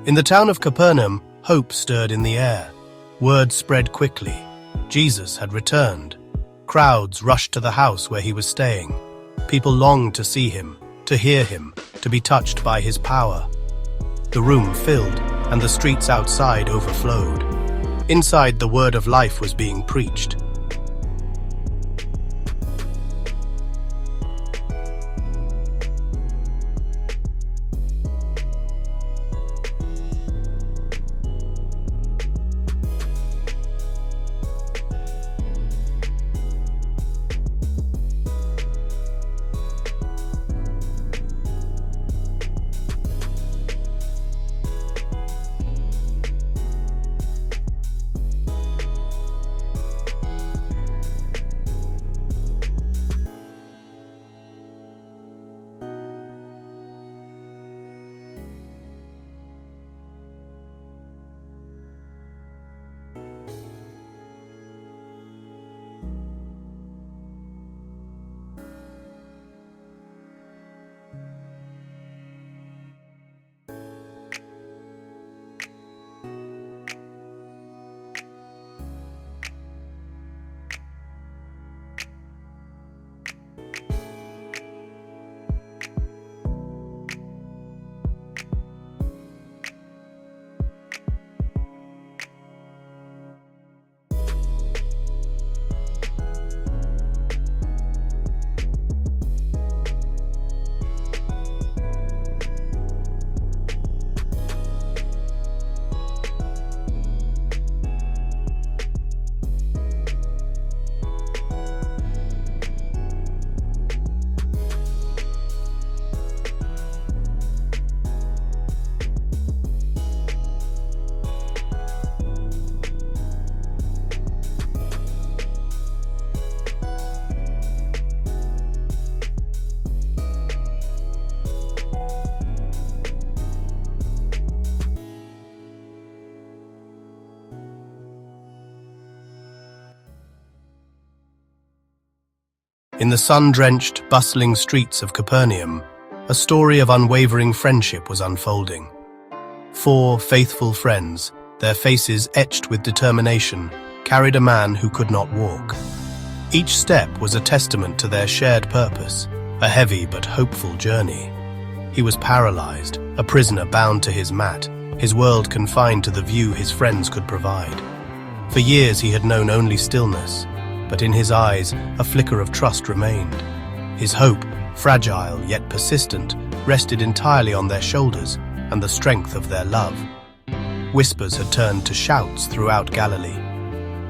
In the town of Capernaum, hope stirred in the air. Word spread quickly. Jesus had returned. Crowds rushed to the house where he was staying. People longed to see him, to hear him, to be touched by his power. The room filled, and the streets outside overflowed. Inside, the word of life was being preached. In the sun-drenched, bustling streets of Capernaum, a story of unwavering friendship was unfolding. 4 faithful friends, their faces etched with determination, carried a man who could not walk. Each step was a testament to their shared purpose, a heavy but hopeful journey. He was paralyzed, a prisoner bound to his mat, his world confined to the view his friends could provide. For years he had known only stillness, but in his eyes a flicker of trust remained. His hope, fragile yet persistent, rested entirely on their shoulders and the strength of their love. Whispers had turned to shouts throughout Galilee.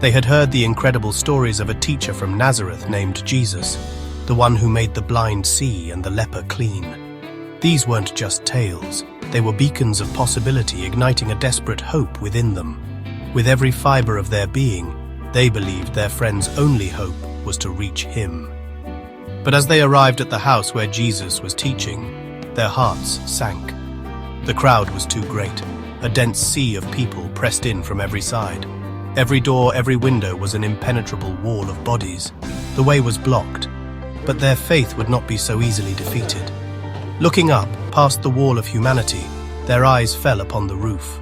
They had heard the incredible stories of a teacher from Nazareth named Jesus, the one who made the blind see and the leper clean. These weren't just tales, they were beacons of possibility igniting a desperate hope within them. With every fiber of their being, they believed their friend's only hope was to reach him. But as they arrived at the house where Jesus was teaching, their hearts sank. The crowd was too great. A dense sea of people pressed in from every side. Every door, every window was an impenetrable wall of bodies. The way was blocked, but their faith would not be so easily defeated. Looking up, past the wall of humanity, their eyes fell upon the roof.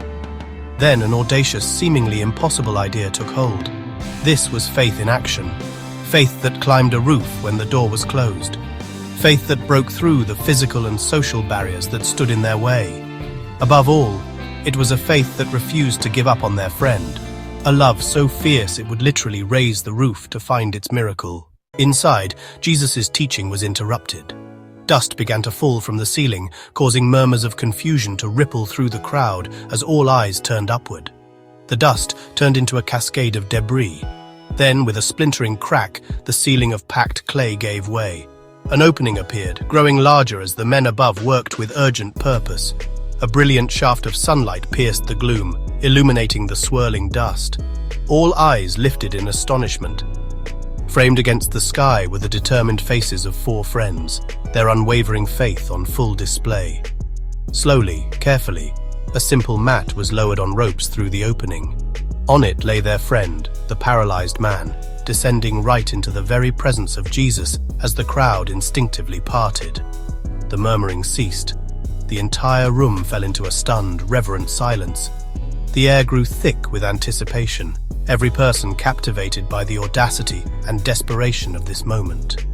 Then an audacious, seemingly impossible idea took hold. This was faith in action. Faith that climbed a roof when the door was closed. Faith that broke through the physical and social barriers that stood in their way. Above all, it was a faith that refused to give up on their friend. A love so fierce it would literally raise the roof to find its miracle. Inside, Jesus' teaching was interrupted. Dust began to fall from the ceiling, causing murmurs of confusion to ripple through the crowd as all eyes turned upward. The dust turned into a cascade of debris. Then, with a splintering crack, the ceiling of packed clay gave way. An opening appeared, growing larger as the men above worked with urgent purpose. A brilliant shaft of sunlight pierced the gloom, illuminating the swirling dust. All eyes lifted in astonishment. Framed against the sky were the determined faces of 4 friends, their unwavering faith on full display. Slowly, carefully, a simple mat was lowered on ropes through the opening. On it lay their friend, the paralyzed man, descending right into the very presence of Jesus as the crowd instinctively parted. The murmuring ceased. the entire room fell into a stunned, reverent silence. The air grew thick with anticipation, every person captivated by the audacity and desperation of this moment.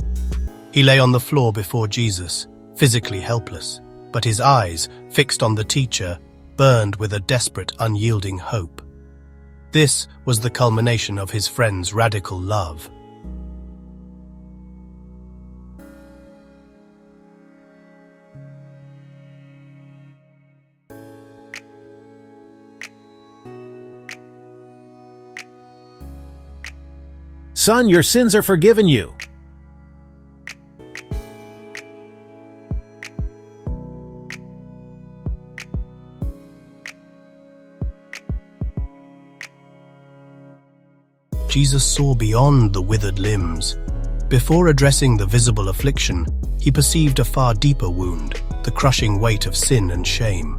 He lay on the floor before Jesus, physically helpless, but his eyes, fixed on the teacher, burned with a desperate, unyielding hope. This was the culmination of his friend's radical love. Son, your sins are forgiven you. Jesus saw beyond the withered limbs. Before addressing the visible affliction, he perceived a far deeper wound, the crushing weight of sin and shame.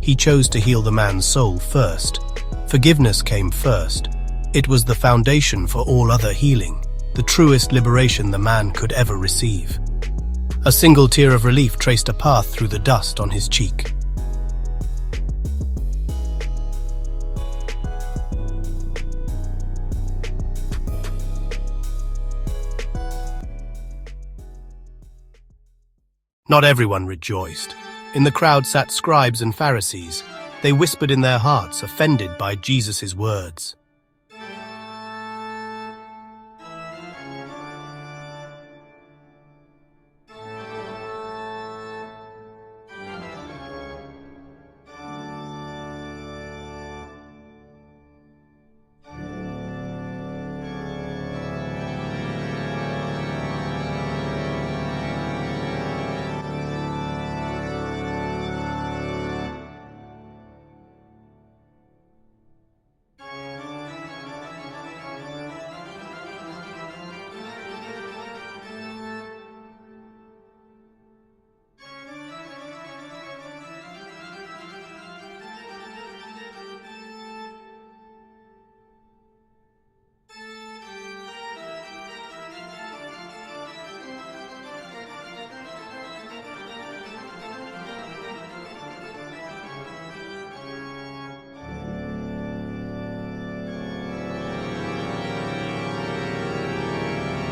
He chose to heal the man's soul first. Forgiveness came first. It was the foundation for all other healing, the truest liberation the man could ever receive. A single tear of relief traced a path through the dust on his cheek. Not everyone rejoiced. In the crowd sat scribes and Pharisees. They whispered in their hearts, offended by Jesus' words.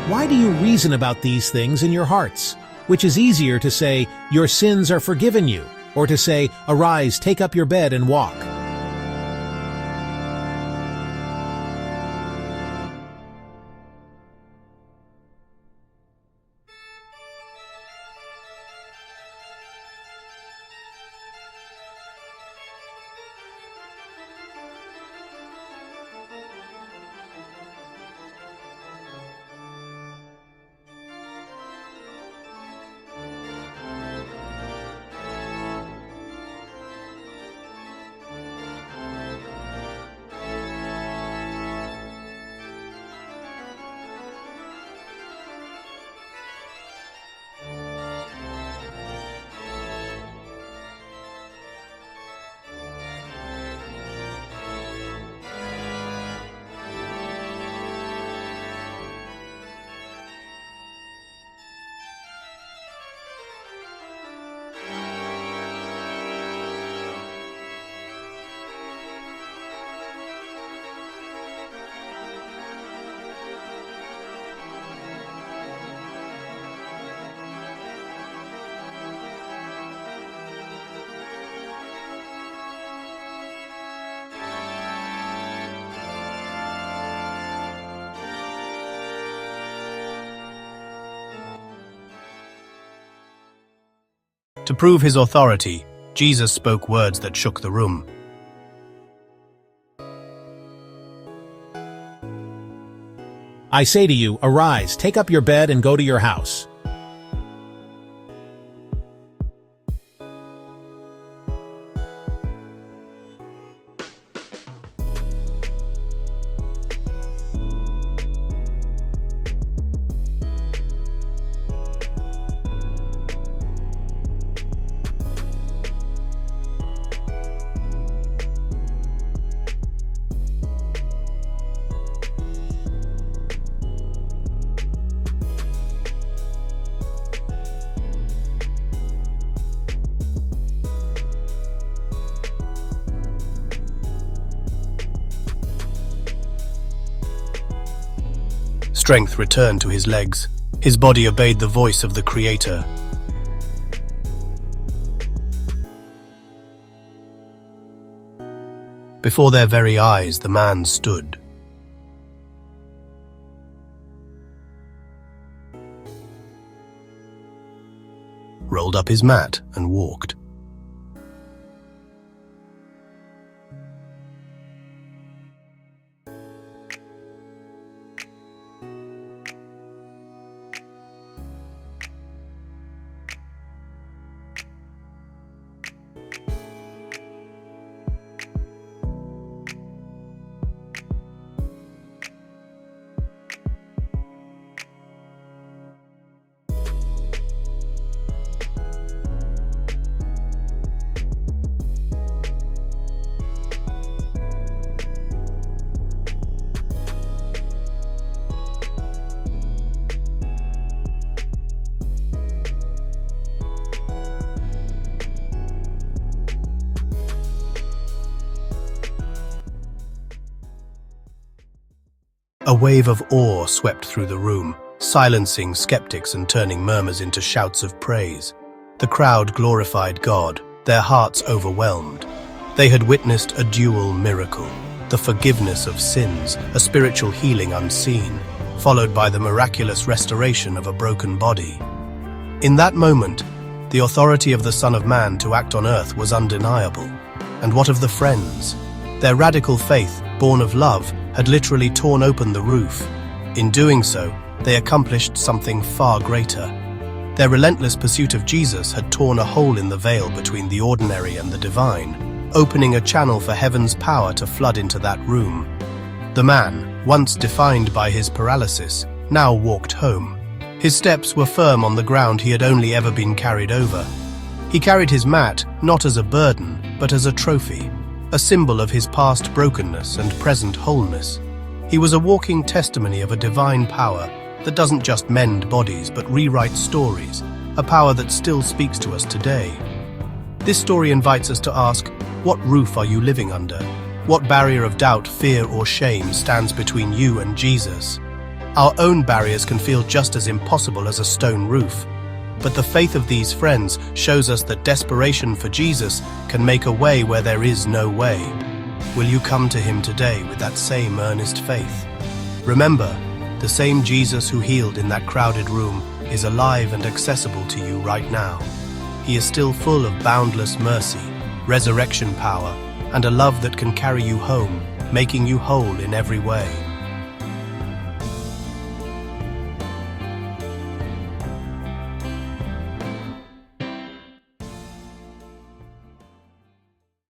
Why do you reason about these things in your hearts? Which is easier to say, your sins are forgiven you, or to say, arise, take up your bed and walk? To prove his authority, Jesus spoke words that shook the room. I say to you, arise, take up your bed and go to your house. Strength returned to his legs. His body obeyed the voice of the Creator. Before their very eyes, the man stood. Rolled up his mat and walked. A wave of awe swept through the room, silencing skeptics and turning murmurs into shouts of praise. The crowd glorified God, their hearts overwhelmed. They had witnessed a dual miracle, the forgiveness of sins, a spiritual healing unseen, followed by the miraculous restoration of a broken body. In that moment, the authority of the Son of Man to act on earth was undeniable. And what of the friends? Their radical faith, born of love, had literally torn open the roof. In doing so, they accomplished something far greater. Their relentless pursuit of Jesus had torn a hole in the veil between the ordinary and the divine, opening a channel for heaven's power to flood into that room. The man, once defined by his paralysis, now walked home. His steps were firm on the ground he had only ever been carried over. He carried his mat not as a burden, but as a trophy, a symbol of his past brokenness and present wholeness. He was a walking testimony of a divine power that doesn't just mend bodies but rewrite stories, a power that still speaks to us today. This story invites us to ask, what roof are you living under? What barrier of doubt, fear, or shame stands between you and Jesus? Our own barriers can feel just as impossible as a stone roof. But the faith of these friends shows us that desperation for Jesus can make a way where there is no way. Will you come to him today with that same earnest faith? Remember, the same Jesus who healed in that crowded room is alive and accessible to you right now. He is still full of boundless mercy, resurrection power, and a love that can carry you home, making you whole in every way.